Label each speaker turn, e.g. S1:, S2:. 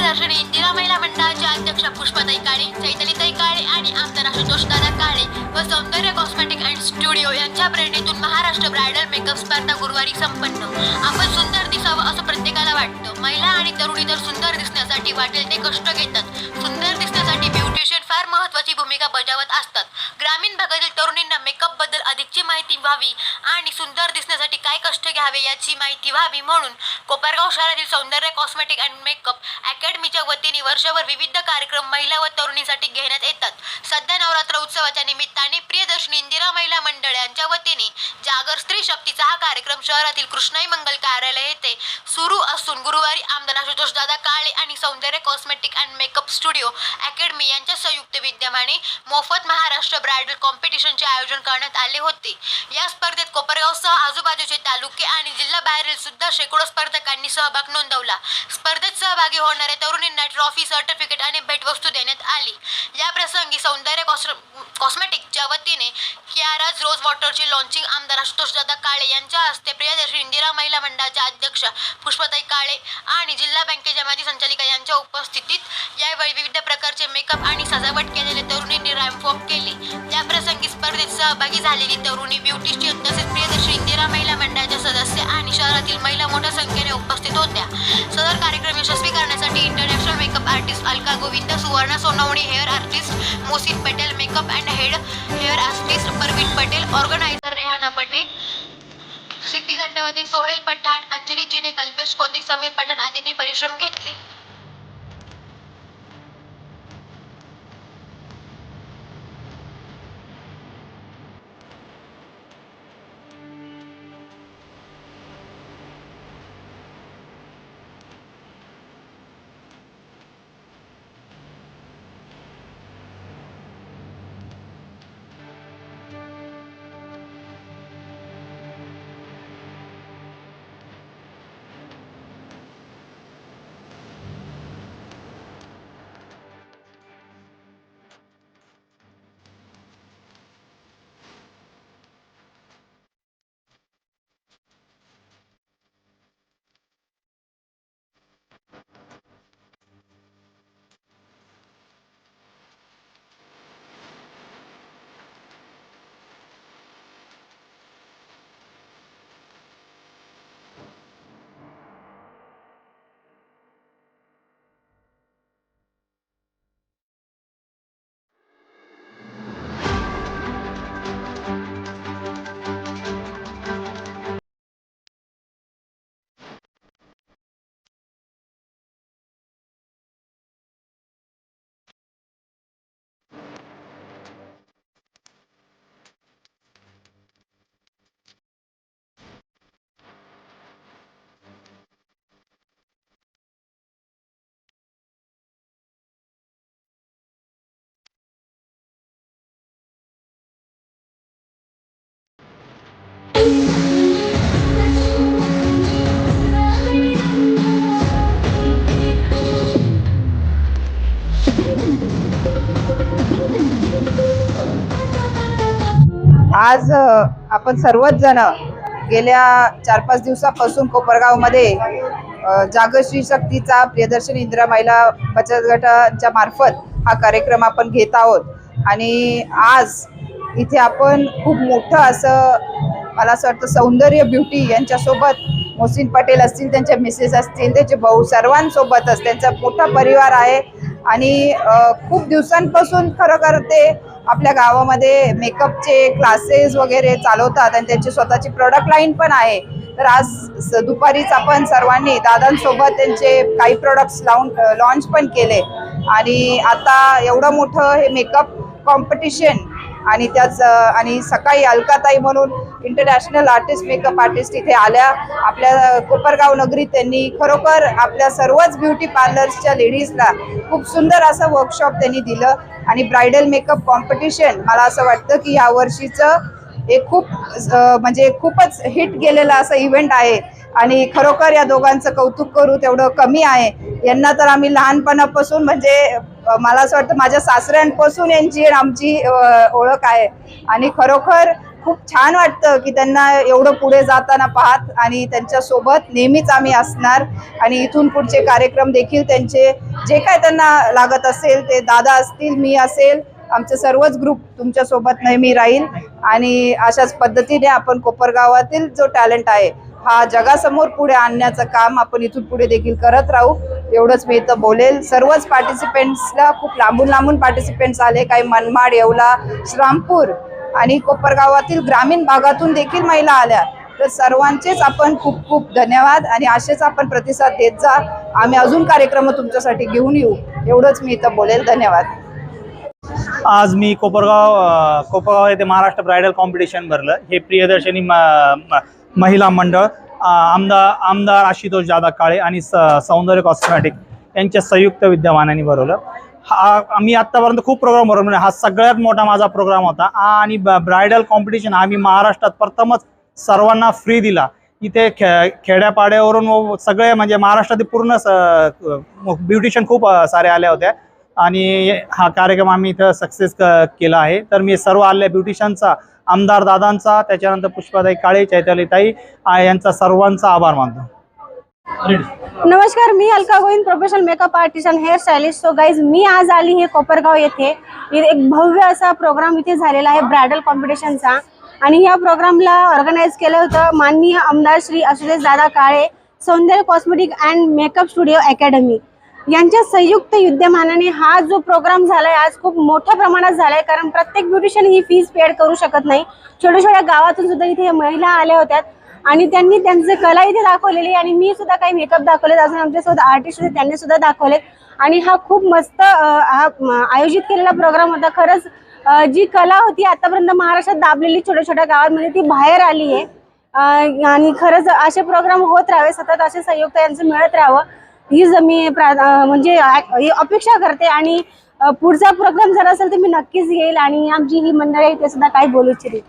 S1: प्रियदर्शनी इंदिरा महिला मंडळाचे अध्यक्ष पुष्पाताई काळे, चैतालीताई काळे आणि आमदार आशुतोष दादा काळे व सौंदर्य कॉस्मेटिक अँड स्टुडिओ यांच्या प्रेरणेतून महाराष्ट्र ब्रायडल मेकअप स्पर्धा गुरुवारी संपन्न। आपण सुंदर दिसावं असं प्रत्येकाला वाटतं। महिला आणि तरुणी तर सुंदर दिसण्यासाठी वाटेल ते कष्ट घेतात। सुंदर दिसण्यासाठी ब्युटिशियन फार महत्त्वाची भूमिका बजावत असतात। ग्रामीण भागातील तरुणींना मेकअप बद्दल अधिकची माहिती व्हावी आणि सुंदर दिसण्यासाठी काय कष्ट घ्यावे याची माहिती व्हावी म्हणून कोपरगाव शहरातील सौंदर्य कॉस्मेटिक अँड मेकअप अकॅडमीच्या वतीने वर्षभर विविध कार्यक्रम महिला व तरुणींसाठी घेण्यात येतात। सध्या नवरात्र उत्सवाच्या निमित्ताने प्रियदर्शनी इंदिरा महिला मंडळ यांच्या वतीने जागर स्त्री शक्तीचा हा कार्यक्रम शहरातील कृष्णाई मंगल कार्यालय येथे सुरू असून गुरुवारी आमदार आशुतोष दादा काळे आणि सौंदर्य cosmetic and makeup studio academy यांच्या संयुक्त विद्यमाने मोफत महाराष्ट्र ब्रायडल कॉम्पिटिशनचे आयोजन करण्यात आले होते। या स्पर्धेत कोपरगावसह आजूबाजूचे तालुके आणि जिल्ह्याबाहेरील सुद्धा शेकडो स्पर्धकांनी सहभाग नोंदवला। स्पर्धेत सहभागी होणाऱ्या तरुणींना ट्रॉफी, सर्टिफिकेट आणि भेटवस्तू देण्यात आली। या प्रसंगी सौंदर्य कॉस्मेटिकच्या वतीने कियाराज रोज वॉटरचे लॉन्चिंग आमदार आशुतोष दादा काळे यांच्या हस्ते, प्रियदर्शनी इंदिरा महिला मंडळाच्या अध्यक्ष पुष्पाताई काळे आणि जिल्हा बँकेच्या माजी संचालिका यांच्या उपस्थितीत यावेळी विविध प्रकारचे मेकअप आणि सजावट केलेले तरुणींनी रॅम्प वॉक केली। या प्रसंगी स्पर्धेत सहभागी झालेली तरुणी, ब्युटिशियन तसेच प्रियदर्शनी इंदिरा महिला मंडळाच्या सदस्य आणि शहरातील महिला मोठ्या संख्येने उपस्थित होत्या। सदर कार्यक्रम यशस्वी करण्यासाठी international makeup artist Alka Govind, Suvarna Sonawane, hair artist Mohsin Patel, makeup and hair artist Parveen Patel, organiser Rehana Patel, Siddhi Dandavati, Sohail Pathan, Anjali Jine, Kalpesh कोंदी, Sameer Pathan आदींनी परिश्रम घेतले।
S2: आज आपण सर्वच जण गेल्या 4-5 दिवसापासून कोपरगावमध्ये जागर स्त्री शक्तीचा प्रियदर्शनी इंदिरा महिला बचत गटाच्या मार्फत हा कार्यक्रम आपण घेत आहोत। आणि आज इथे आपण खूप मोठं असं, मला असं वाटतं, सौंदर्य ब्युटी यांच्यासोबत मोसिन पटेल असतील, त्यांच्या मिसेस असतील, त्यांचे भाऊ, सर्वांसोबतच त्यांचा मोठा परिवार आहे। आणि खूप दिवसांपासून खरोखर ते आपल्या गावामध्ये मेकअपचे क्लासेस वगैरे चालवतात आणि त्यांची स्वतःची प्रोडक्ट लाईन पण आहे। तर आज दुपारीच आपण सर्वांनी दादांसोबत त्यांचे काही प्रोडक्ट्स लॉन्च पण केले। आणि आता एवढं मोठं हे मेकअप कॉम्पिटिशन आणि त्याच आणि सकाळी अलकाताई म्हणून इंटरनॅशनल आर्टिस्ट, मेकअप आर्टिस्ट इथे आल्या आपल्या कोपरगाव नगरीत। त्यांनी खरोखर आपल्या सर्वच ब्युटी पार्लर्सच्या लेडीजला खूप सुंदर असं वर्कशॉप त्यांनी दिलं। आणि ब्रायडल मेकअप कॉम्पिटिशन, मला असं वाटतं की या वर्षीचं हे खूप म्हणजे खूपच हिट गेलेला असं इव्हेंट आहे। आणि खरोखर या दोघांचं कौतुक करू तेवढं कमी आहे। यांना तर आम्ही लहानपणापासून, म्हणजे मला असं वाटतं माझ्या सासऱ्यांपासून यांची आमची ओळख आहे। आणि खरोखर खूप छान वाटतं की त्यांना एवढं पुढे जाताना पाहत, आणि त्यांच्या सोबत नेहमीच आम्ही असणार. आणि इथून पुढचे कार्यक्रम देखील त्यांचे जे काय त्यांना लागत असेल ते दादा असतील, मी असेल, आमचे सर्वच ग्रुप तुमच्या सोबत नेहमी राहील. आणि अशाच पद्धतीने आपण कोपरगावातील जो टॅलेंट आहे हा जगासमोर पुढे आणण्याचं काम आपण इथून पुढे देखील करत राहू, एवढंच मी इथं बोलेल. सर्वच पार्टिसिपेंट्सला खूप लांबून लांबून पार्टिसिपेंट्स आले, काही मनमाड, येवला, श्रामपूर आणि कोपरगावातील ग्रामीण भागातून देखील महिला आल्या. तर सर्वांचेच आपण खूप खूप धन्यवाद, आणि असेच आपण प्रतिसाद देत जा. आम्ही अजून कार्यक्रम तुमच्यासाठी घेऊन येऊ, एवढंच मी इथं बोलेल. धन्यवाद.
S3: आज मी कोपरगाव येथे महाराष्ट्र ब्रायडल कॉम्पिटिशन भरलं. हे प्रियदर्शनी महिला मंडळ, आमदार आशुतोष दादा काळे आणि सौंदर्य कॉस्मेटिक यांच्या संयुक्त विद्यमानाने भरवलं. आम्ही आत्तापर्यंत खूप प्रोग्राम भरवले, हा सगळ्यात मोठा माझा प्रोग्राम होता. आणि ब्रायडल कॉम्पिटिशन आम्ही महाराष्ट्रात प्रथमच सर्वांना फ्री दिला. इथे खेड्यापाड्यावरून सगळे म्हणजे महाराष्ट्रातील पूर्ण ब्युटिशियन खूप सारे आल्या होत्या, आणि हा कार्यक्रम आम्ही इथं सक्सेस केला आहे. तर मी सर्व आलेल्या ब्युटिशियनचा, आमदार दादांचा, त्याच्यानंतर पुष्पाताई काळे, चैतालीताई यांचा सर्वांचा आभार मानतो.
S4: नमस्कार, मी Alka Govind, professional makeup artist आणि हेअर स्टायलिस्ट. सो गाईज, मी आज आली हे कोपरगाव येथे. एक भव्य असा प्रोग्राम इथे झालेला आहे ब्रायडल कॉम्पिटिशनचा, आणि या प्रोग्रामला ऑर्गनाईज केलं होतं माननीय आमदार श्री आशुतोष दादा काळे, सौंदर्य cosmetic and makeup studio academy यांच्या संयुक्त विद्यमानाने हा जो प्रोग्राम झालाय आज खूप मोठ्या प्रमाणात झालाय. कारण प्रत्येक ब्युटिशियन ही फीस पेड करू शकत नाही. छोट्या छोट्या गावातून सुद्धा इथे महिला आल्या होत्या आणि त्यांनी त्यांचे कला इथे दाखवलेली, आणि मी सुद्धा काही मेकअप दाखवलेत, अजून आमच्यासोबत आर्टिस्ट होते त्यांनी सुद्धा दाखवले. आणि हा खूप मस्त आयोजित केलेला प्रोग्राम होता. खरंच जी कला होती आतापर्यंत महाराष्ट्रात दाबलेली छोट्या छोट्या गावांमध्ये ती बाहेर आली आहे. आणि खरंच असे प्रोग्राम होत राहावे, सतत असे संयुक्त यांचं मिळत राहावं हीच मी म्हणजे अपेक्षा करते. आणि पुढचा प्रोग्राम जर असेल तर मी नक्कीच येईल, आणि आमची ही मंडळी ते सुद्धा काही बोलू इच्छिते.